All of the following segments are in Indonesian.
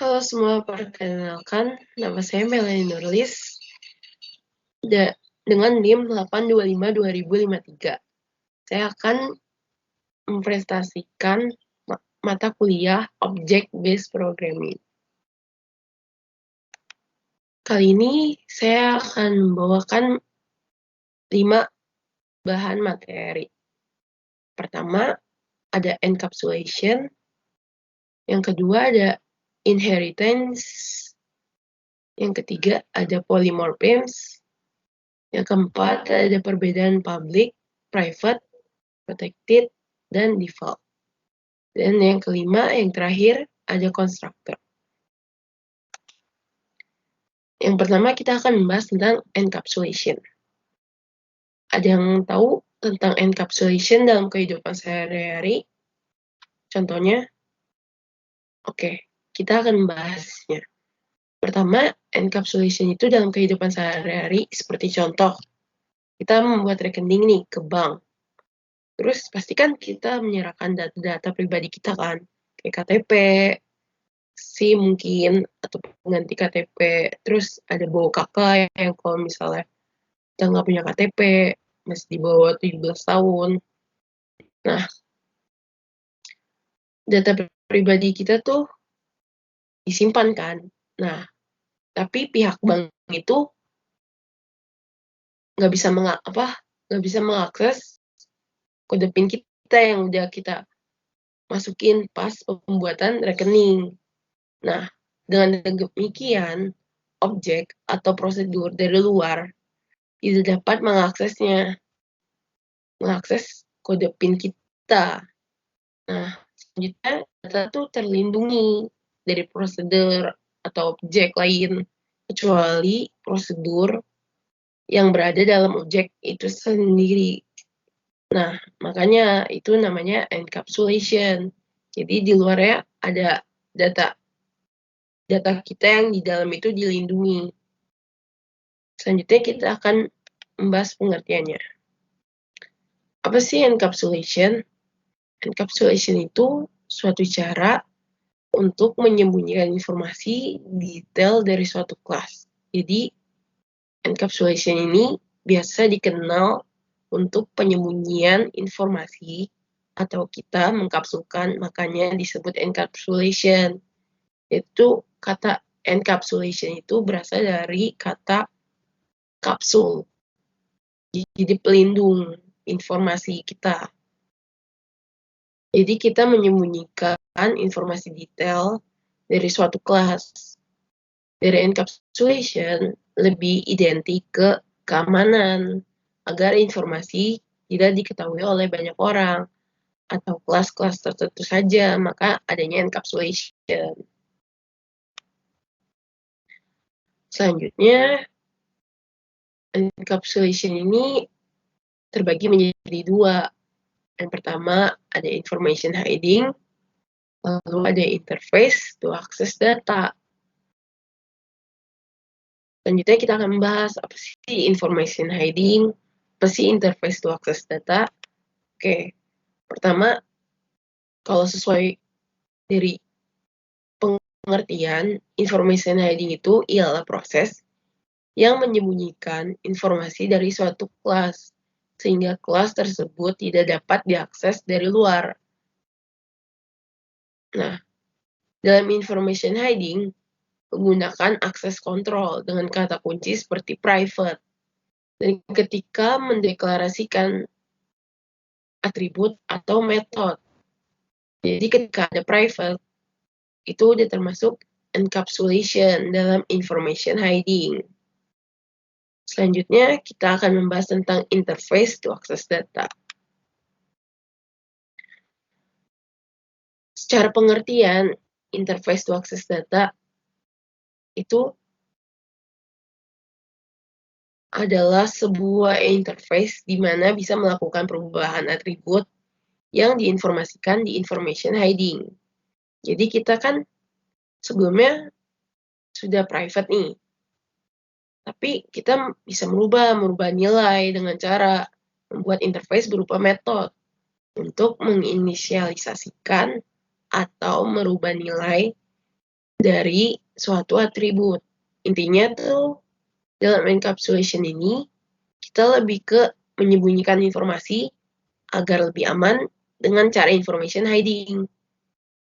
Halo semua, perkenalkan nama saya Melanie Nurlis dengan NIM 825-2053. Saya akan mempresentasikan mata kuliah Object Based Programming. Kali ini saya akan membawakan 5 bahan materi. Pertama, ada encapsulation. Yang kedua, ada inheritance. Yang ketiga, ada polymorphisms. Yang keempat, ada perbedaan public, private, protected, dan default. Dan yang kelima, yang terakhir, ada constructor. Yang pertama, kita akan membahas tentang encapsulation. Ada yang tahu tentang encapsulation dalam kehidupan sehari-hari? Contohnya? Oke, kita akan membahasnya. Pertama, encapsulation itu dalam kehidupan sehari-hari seperti contoh. Kita membuat rekening nih ke bank. Terus pastikan kita menyerahkan data-data pribadi kita kan, kayak KTP, SIM mungkin, atau pengganti KTP. Terus ada bawa kakak yang kalau misalnya kita nggak punya KTP, masih di bawah 17 tahun. Nah, data pribadi kita tuh disimpan kan. Nah, tapi pihak bank itu nggak bisa mengakses kode PIN kita yang udah kita masukin pas pembuatan rekening. Nah, dengan demikian, objek atau prosedur dari luar tidak dapat mengakses kode PIN kita. Nah, selanjutnya data itu terlindungi dari prosedur atau objek lain, kecuali prosedur yang berada dalam objek itu sendiri. Nah, makanya itu namanya encapsulation. Jadi di luarnya ada data kita yang di dalam itu dilindungi. Selanjutnya kita akan membahas pengertiannya. Apa sih encapsulation? Encapsulation itu suatu cara untuk menyembunyikan informasi detail dari suatu kelas. Jadi, encapsulation ini biasa dikenal untuk penyembunyian informasi atau kita mengkapsulkan, makanya disebut encapsulation. Itu kata encapsulation itu berasal dari kata kapsul. Jadi pelindung informasi kita. Jadi kita menyembunyikan informasi detail dari suatu kelas. Dari encapsulation lebih identik ke keamanan, agar informasi tidak diketahui oleh banyak orang atau kelas-kelas tertentu saja, maka adanya encapsulation. Selanjutnya, encapsulation ini terbagi menjadi 2. Yang pertama ada information hiding, lalu ada interface to access data. Selanjutnya kita akan membahas apa sih information hiding, apa sih interface to access data. Oke, pertama, kalau sesuai dari pengertian, information hiding itu ialah proses yang menyembunyikan informasi dari suatu kelas, sehingga kelas tersebut tidak dapat diakses dari luar. Nah, dalam information hiding, menggunakan akses kontrol dengan kata kunci seperti private. Dan ketika mendeklarasikan atribut atau metode. Jadi ketika ada private, itu udah termasuk encapsulation dalam information hiding. Selanjutnya, kita akan membahas tentang interface to access data. Secara pengertian, interface to access data itu adalah sebuah interface di mana bisa melakukan perubahan atribut yang diinformasikan di information hiding. Jadi kita kan sebelumnya sudah private nih, tapi kita bisa merubah nilai dengan cara membuat interface berupa metode untuk menginisialisasikan atau merubah nilai dari suatu atribut. Intinya tuh dalam encapsulation ini kita lebih ke menyembunyikan informasi agar lebih aman dengan cara information hiding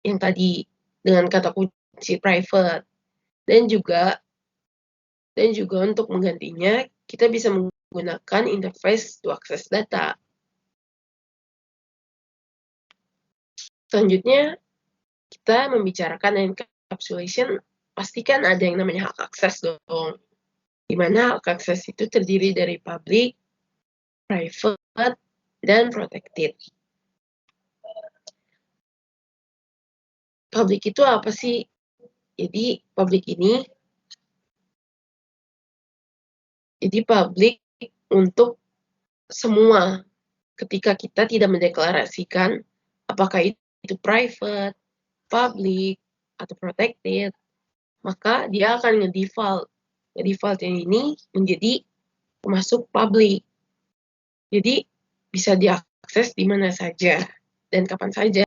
yang tadi dengan kata kunci private, dan juga untuk menggantinya kita bisa menggunakan interface to access data. Selanjutnya kita membicarakan encapsulation, pastikan ada yang namanya hak akses dong. Di mana hak akses itu terdiri dari public, private, dan protected. Public itu apa sih? Jadi public untuk semua. Ketika kita tidak mendeklarasikan apakah itu private, public, atau protected, maka dia akan nge-default. Nge-default yang ini menjadi masuk public. Jadi bisa diakses di mana saja dan kapan saja.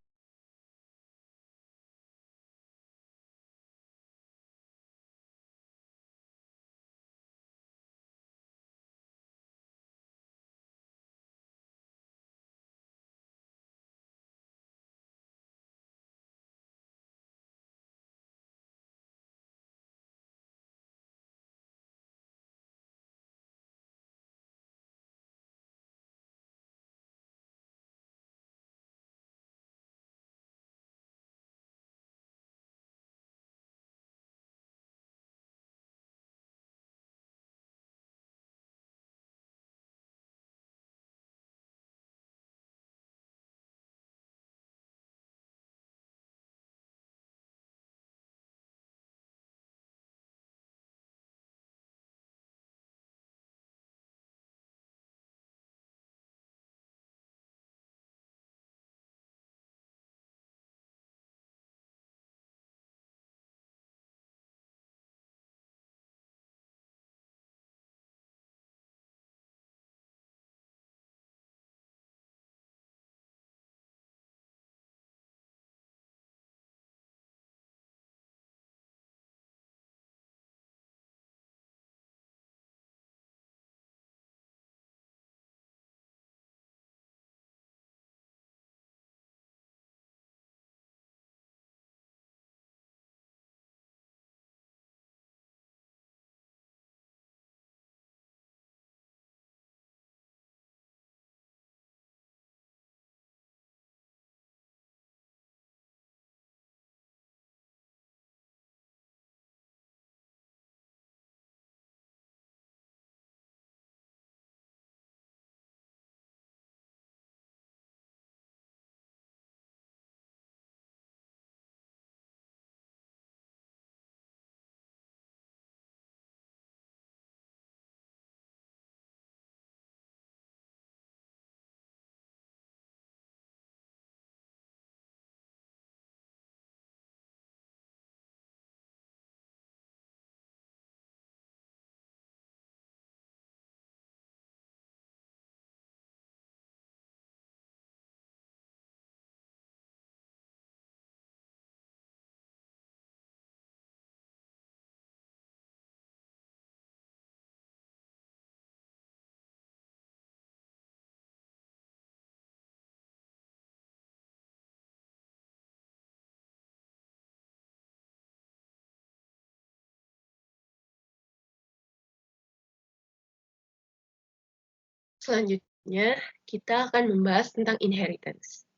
Selanjutnya, kita akan membahas tentang inheritance.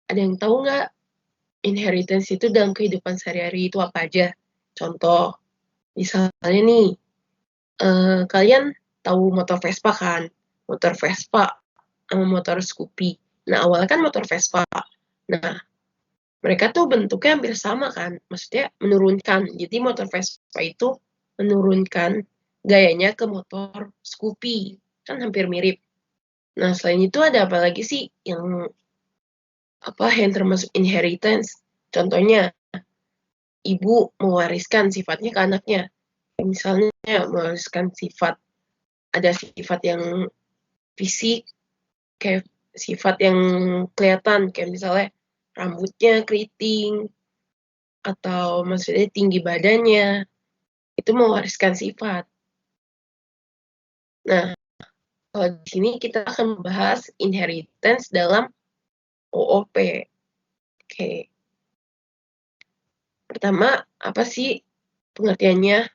Ada yang tahu nggak inheritance itu dalam kehidupan sehari-hari itu apa aja? Contoh, misalnya nih, kalian tahu motor Vespa kan? Motor Vespa sama motor Scoopy. Nah, awalnya kan motor Vespa. Nah, mereka tuh bentuknya hampir sama kan? Maksudnya menurunkan. Jadi motor Vespa itu menurunkan gayanya ke motor Scoopy. Kan hampir mirip. Nah, selain itu ada apa lagi sih yang termasuk inheritance? Contohnya, ibu mewariskan sifatnya ke anaknya. Misalnya mewariskan ada sifat yang fisik, kayak sifat yang kelihatan, kayak misalnya rambutnya keriting, atau maksudnya tinggi badannya, itu mewariskan sifat. Nah, kalau di sini kita akan membahas inheritance dalam OOP. Oke. Pertama, apa sih pengertiannya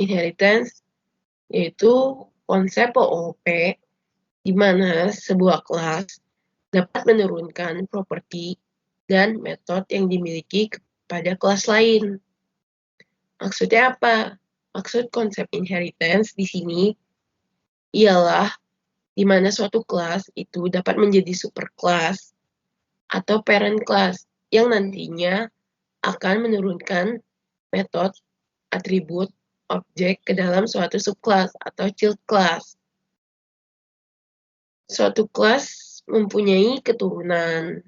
inheritance? Yaitu konsep OOP di mana sebuah kelas dapat menurunkan properti dan metode yang dimiliki kepada kelas lain. Maksudnya apa? Maksud konsep inheritance di sini ialah di mana suatu kelas itu dapat menjadi superkelas atau parent class yang nantinya akan menurunkan metode, atribut, objek ke dalam suatu subkelas atau child class. Suatu kelas mempunyai keturunan.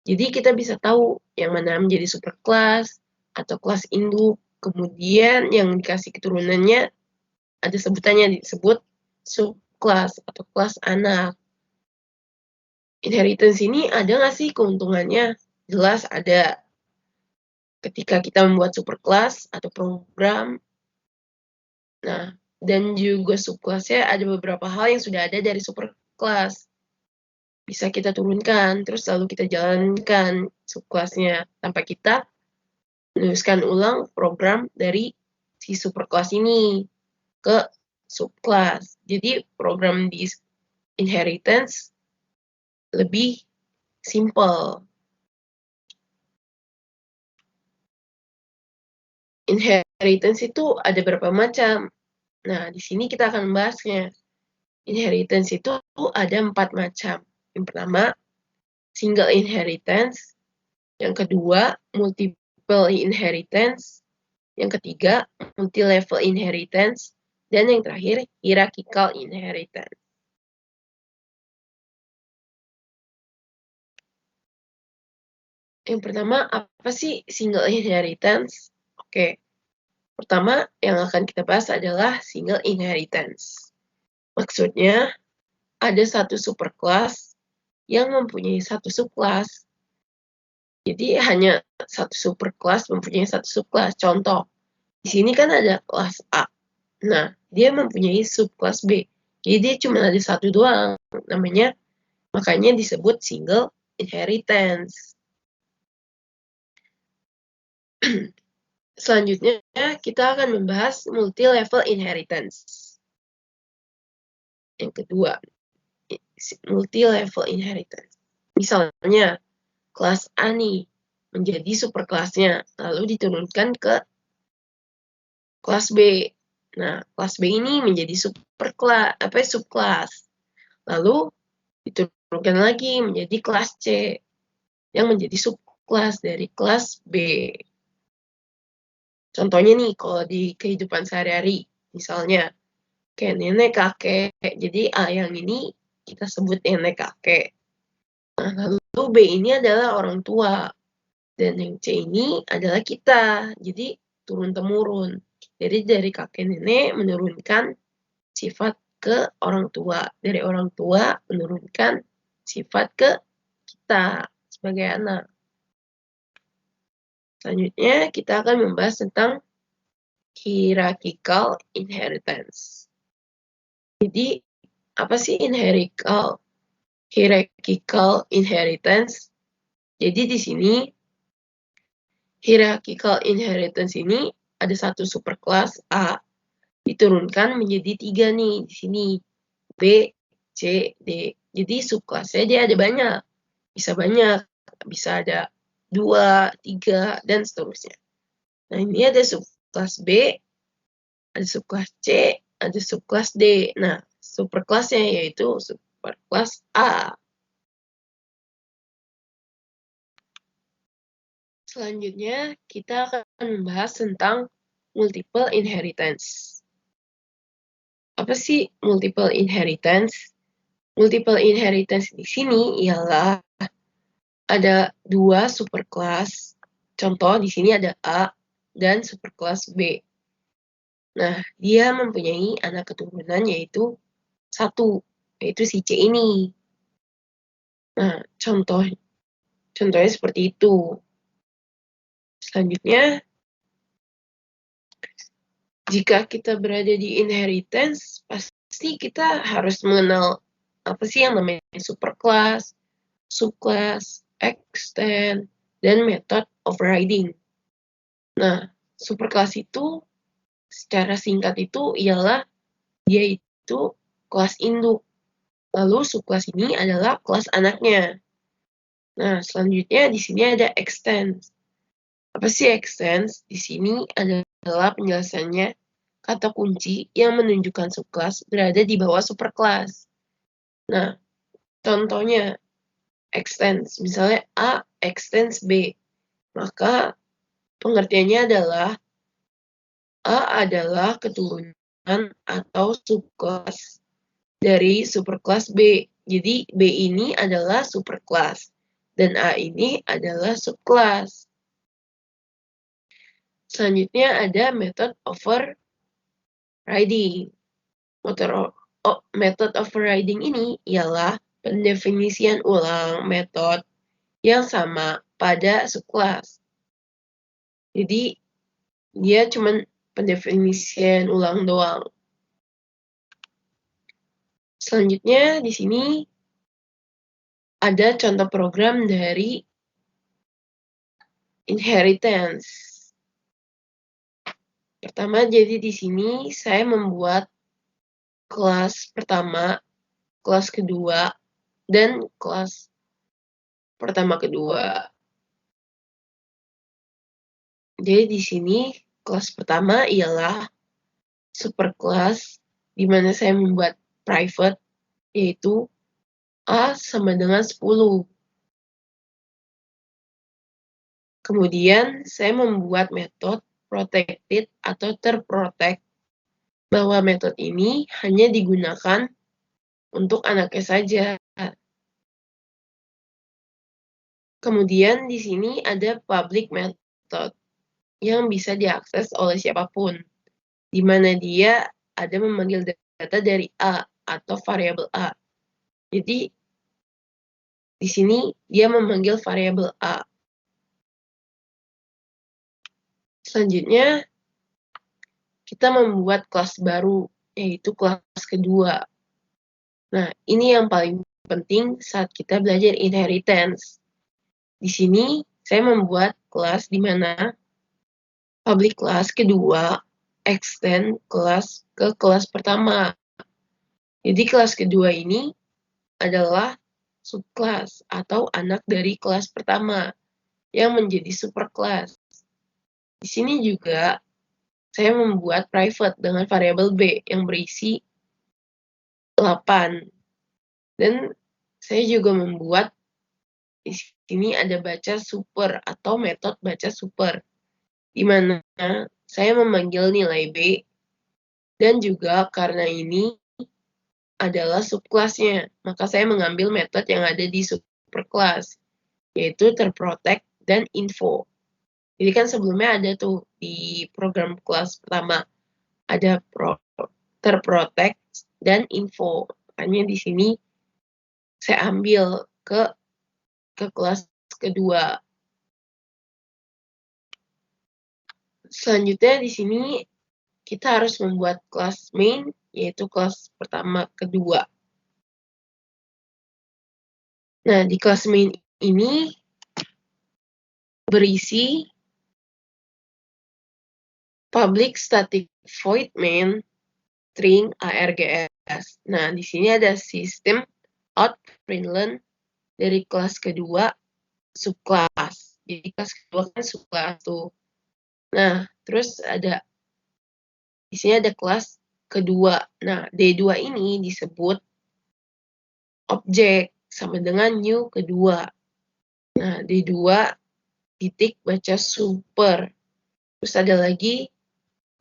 Jadi kita bisa tahu yang mana menjadi superkelas atau kelas induk. Kemudian yang dikasih keturunannya ada sebutannya disebut subkelas atau kelas anak. Inheritance ini ada nggak sih keuntungannya? Jelas ada. Ketika kita membuat superkelas atau program, nah, dan juga subkelasnya ada beberapa hal yang sudah ada dari superkelas. Bisa kita turunkan, terus lalu kita jalankan subkelasnya tanpa kita menuliskan ulang program dari si superkelas ini ke subkelas. Jadi program di inheritance lebih simple. Inheritance itu ada berapa macam? Nah, di sini kita akan membahasnya. Inheritance itu ada 4 macam. Yang pertama, single inheritance. Yang kedua, multiple inheritance. Yang ketiga, multi-level inheritance. Dan yang terakhir, hierarchical inheritance. Yang pertama, apa sih single inheritance? Oke, pertama yang akan kita bahas adalah single inheritance. Maksudnya, ada satu superkelas yang mempunyai satu subkelas. Jadi hanya satu superkelas mempunyai satu subkelas. Contoh, di sini kan ada kelas A. Nah, dia mempunyai subkelas B. Jadi dia cuma ada satu doang. Makanya disebut single inheritance. Selanjutnya, kita akan membahas multi-level inheritance. Yang kedua, multi-level inheritance. Misalnya, kelas A nih menjadi superkelasnya, lalu diturunkan ke kelas B. Nah, kelas B ini menjadi subkelas. Lalu diturunkan lagi menjadi kelas C yang menjadi subkelas dari kelas B. Contohnya nih, kalau di kehidupan sehari-hari, misalnya kayak nenek kakek, jadi A yang ini kita sebut nenek kakek. Nah, lalu B ini adalah orang tua, dan yang C ini adalah kita, jadi turun-temurun. Jadi dari kakek nenek menurunkan sifat ke orang tua, dari orang tua menurunkan sifat ke kita sebagai anak. Selanjutnya kita akan membahas tentang hierarchical inheritance. Jadi, apa sih hierarchical inheritance? Jadi di sini hierarchical inheritance ini ada satu superkelas A diturunkan menjadi 3 nih di sini. B, C, D. Jadi subkelasnya dia ada banyak. Bisa ada 2, 3, dan seterusnya. Nah, ini ada subkelas B, ada subkelas C, ada subkelas D. Nah, superkelasnya yaitu superkelas A. Selanjutnya, kita akan membahas tentang multiple inheritance. Apa sih multiple inheritance? Multiple inheritance di sini ialah ada 2 superkelas. Contoh di sini ada A dan superkelas B. Nah, dia mempunyai anak keturunan yaitu 1, yaitu si C ini. Nah, contohnya seperti itu. Selanjutnya, jika kita berada di inheritance, pasti kita harus mengenal apa sih yang namanya superclass, subclass, extend, dan method overriding. Nah, superclass itu secara singkat itu ialah dia itu kelas induk. Lalu subkelas ini adalah kelas anaknya. Nah, selanjutnya di sini ada extends. Apa sih extends? Di sini adalah penjelasannya kata kunci yang menunjukkan subkelas berada di bawah superkelas. Nah, contohnya extends, misalnya A extends B. Maka pengertiannya adalah A adalah keturunan atau subkelas dari superkelas B. Jadi B ini adalah superkelas dan A ini adalah subkelas. Selanjutnya ada method overriding. Method overriding ini ialah pendefinisian ulang metode yang sama pada subkelas. Jadi dia cuma pendefinisian ulang doang. Selanjutnya di sini ada contoh program dari inheritance. Pertama, jadi di sini saya membuat kelas pertama, kelas kedua, dan kelas pertama kedua. Jadi di sini kelas pertama ialah superclass di mana saya membuat private yaitu A sama dengan 10. Kemudian saya membuat metode protected atau terprotect bahwa metode ini hanya digunakan untuk anaknya saja. Kemudian di sini ada public method yang bisa diakses oleh siapapun, di mana dia ada memanggil data dari A atau variabel A. Jadi di sini dia memanggil variabel A. Selanjutnya kita membuat kelas baru, yaitu kelas kedua. Nah, ini yang paling penting saat kita belajar inheritance. Di sini saya membuat kelas di mana public class kedua extend kelas ke kelas pertama. Jadi kelas kedua ini adalah subkelas atau anak dari kelas pertama yang menjadi superkelas. Di sini juga saya membuat private dengan variabel B yang berisi 8. Dan saya juga membuat di sini ada baca super atau metode baca super, di mana saya memanggil nilai B dan juga karena ini adalah subkelasnya, maka saya mengambil metode yang ada di superkelas, yaitu terprotect dan info. Jadi kan sebelumnya ada tuh di program kelas pertama, ada terprotect dan info. Makanya di sini saya ambil ke kelas kedua. Selanjutnya di sini kita harus membuat kelas main, yaitu kelas pertama kedua. Nah, di kelas main ini berisi public static void main string args. Nah, di sini ada sistem out println dari kelas kedua subkelas. Jadi kelas kedua kan subkelas tuh. Nah, terus di sini ada kelas kedua. Nah, D2 ini disebut objek sama dengan new kedua. Nah, D2 titik baca super. Terus ada lagi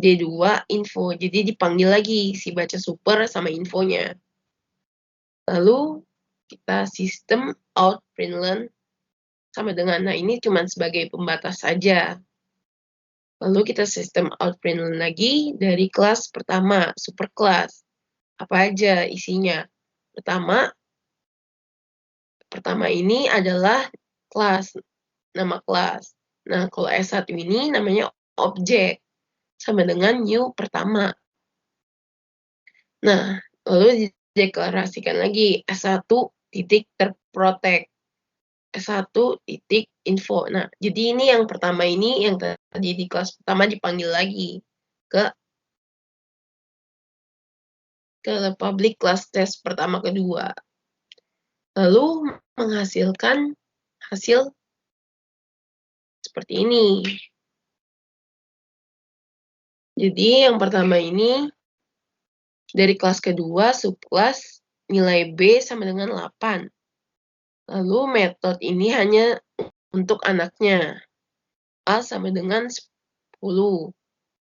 D2 info. Jadi dipanggil lagi si baca super sama infonya. Lalu kita sistem out println sama dengan, nah ini cuma sebagai pembatas saja. Lalu kita sistem out println lagi dari kelas pertama, superclass. Apa aja isinya? Pertama ini adalah kelas, nama kelas. Nah, kalau S1 ini namanya objek, sama dengan new pertama. Nah, lalu dideklarasikan lagi S1 titik terprotect, S1 titik info. Nah, jadi ini yang pertama ini yang tadi di kelas pertama dipanggil lagi ke public class test pertama kedua. Lalu menghasilkan hasil seperti ini. Jadi yang pertama ini dari kelas kedua subkelas nilai B sama dengan 8. Lalu metode ini hanya untuk anaknya. A sama dengan 10.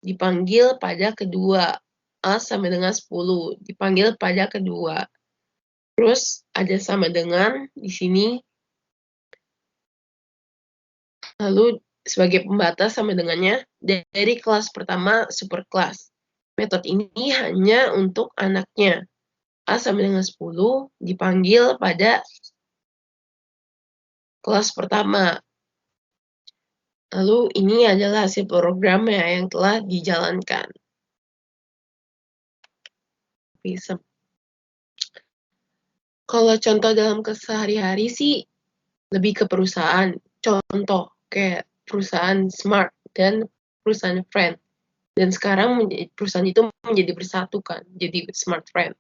Dipanggil pada kedua. A sama dengan 10. Dipanggil pada kedua. Terus ada sama dengan di sini. Lalu sebagai pembatas sama dengannya dari kelas pertama superclass. Metode ini hanya untuk anaknya. A sama dengan 10 dipanggil pada kelas pertama. Lalu ini adalah hasil programnya yang telah dijalankan. Kalau contoh dalam kesehari-hari sih lebih ke perusahaan. Contoh kayak perusahaan Smart dan perusahaan Friend. Dan sekarang perusahaan itu menjadi bersatu kan, jadi Smart Friend.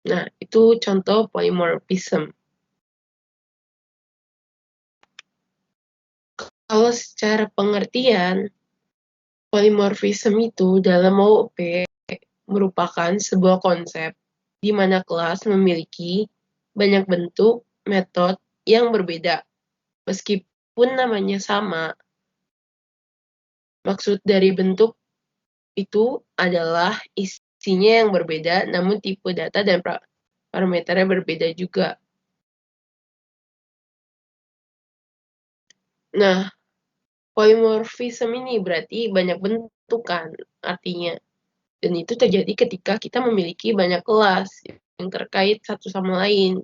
Nah, itu contoh polymorphism. Kalau secara pengertian, polymorphism itu dalam OOP merupakan sebuah konsep di mana kelas memiliki banyak bentuk metode yang berbeda. Meskipun namanya sama, maksud dari bentuk itu adalah isinya yang berbeda, namun tipe data dan parameternya berbeda juga. Nah, polymorphism ini berarti banyak bentuk kan artinya. Dan itu terjadi ketika kita memiliki banyak kelas yang terkait satu sama lain.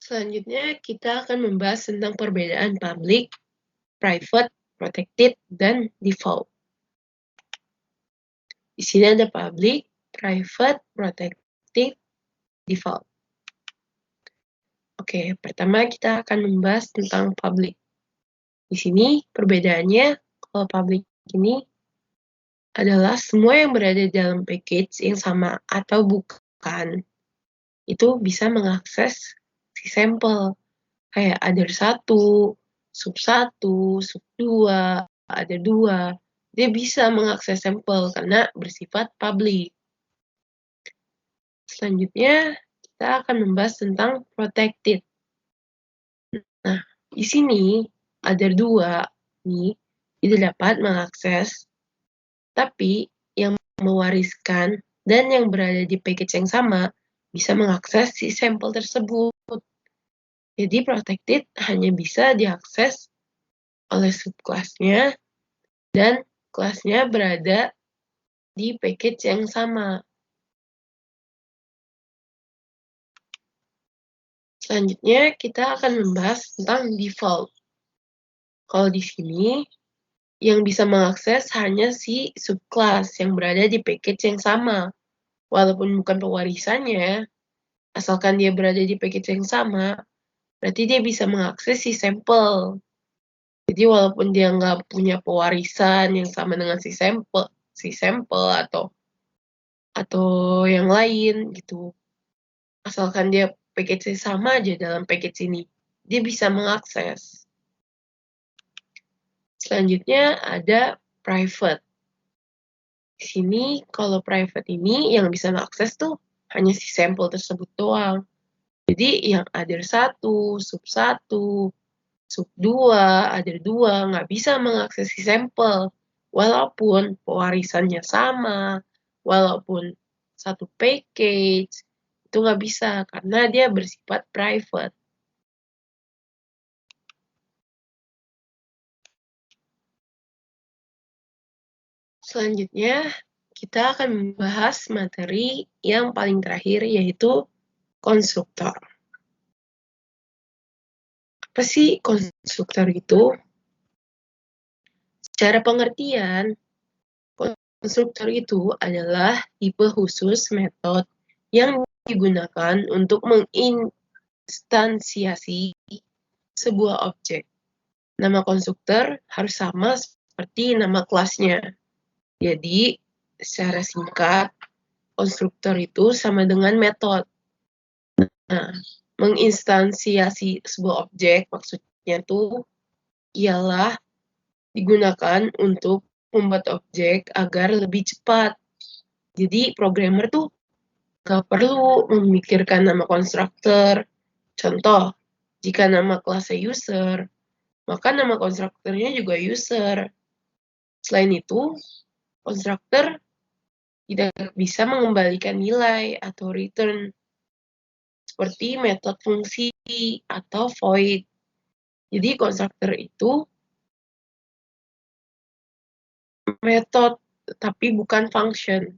Selanjutnya, kita akan membahas tentang perbedaan public, private, protected, dan default. Di sini ada public, private, protected, default. Oke, pertama kita akan membahas tentang public. Di sini perbedaannya, kalau public ini adalah semua yang berada dalam package yang sama atau bukan, itu bisa mengakses si sampel. Kayak other 1, sub 1, sub 2, other 2. Dia bisa mengakses sampel karena bersifat public. Selanjutnya, kita akan membahas tentang protected. Nah, di sini other 2 nih tidak dapat mengakses, tapi yang mewariskan dan yang berada di package yang sama bisa mengakses si sampel tersebut. Jadi protected hanya bisa diakses oleh subclass-nya dan kelasnya berada di package yang sama. Selanjutnya, kita akan membahas tentang default. Kalau di sini, yang bisa mengakses hanya si subclass yang berada di package yang sama. Walaupun bukan pewarisannya, asalkan dia berada di package yang sama, berarti dia bisa mengakses si sampel. Jadi walaupun dia nggak punya pewarisan yang sama dengan si sampel atau yang lain gitu, asalkan dia package-nya sama aja dalam package ini, dia bisa mengakses. Selanjutnya ada private. Di sini kalau private ini yang bisa mengakses tuh hanya si sampel tersebut doang. Jadi yang other 1, sub 2, other 2 nggak bisa mengakses si sampel. Walaupun pewarisannya sama, walaupun satu package, itu nggak bisa karena dia bersifat private. Selanjutnya, kita akan membahas materi yang paling terakhir, yaitu konstruktor. Apa sih konstruktor itu? Secara pengertian, konstruktor itu adalah tipe khusus metode yang digunakan untuk menginstansiasi sebuah objek. Nama konstruktor harus sama seperti nama kelasnya. Jadi, secara singkat, konstruktor itu sama dengan metode. Nah, menginstansiasi sebuah objek maksudnya tuh ialah digunakan untuk membuat objek agar lebih cepat. Jadi programmer tuh nggak perlu memikirkan nama konstruktor. Contoh, jika nama kelasnya user, maka nama konstruktornya juga user. Selain itu, konstruktor tidak bisa mengembalikan nilai atau return seperti metode fungsi atau void. Jadi konstruktor itu metode tapi bukan function.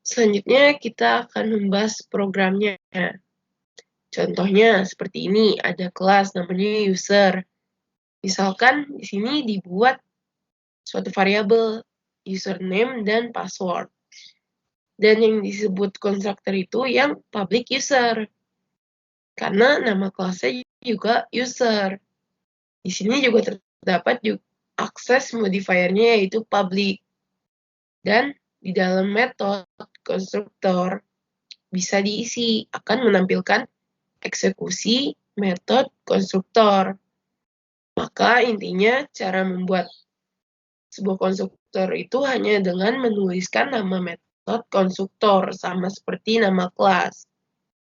Selanjutnya kita akan membahas programnya. Contohnya seperti ini, ada kelas namanya user. Misalkan di sini dibuat suatu variabel username dan password. Dan yang disebut konstruktor itu yang public user. Karena nama kelasnya juga user. Di sini juga terdapat akses modifiernya yaitu public. Dan di dalam metode konstruktor bisa diisi akan menampilkan eksekusi metode konstruktor. Maka intinya cara membuat sebuah konstruktor itu hanya dengan menuliskan nama metode konstruktor sama seperti nama kelas.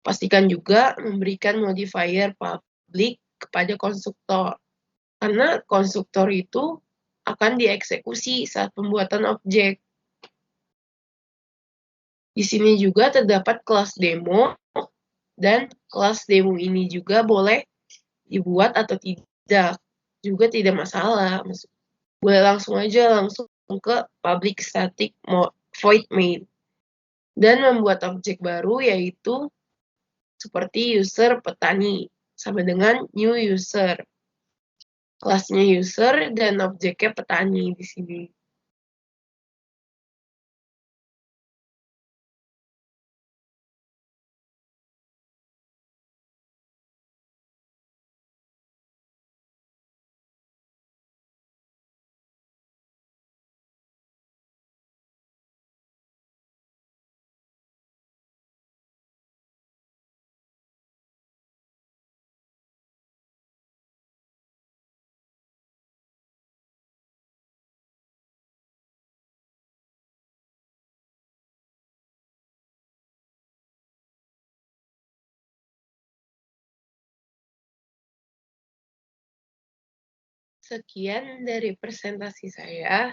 Pastikan juga memberikan modifier public kepada konstruktor. Karena konstruktor itu akan dieksekusi saat pembuatan objek. Di sini juga terdapat kelas demo, dan kelas demo ini juga boleh dibuat atau tidak. Juga tidak masalah. Boleh langsung aja langsung ke public static void main. dan membuat objek baru yaitu seperti user petani sama dengan new user. Kelasnya user dan objeknya petani di sini. Sekian dari presentasi saya.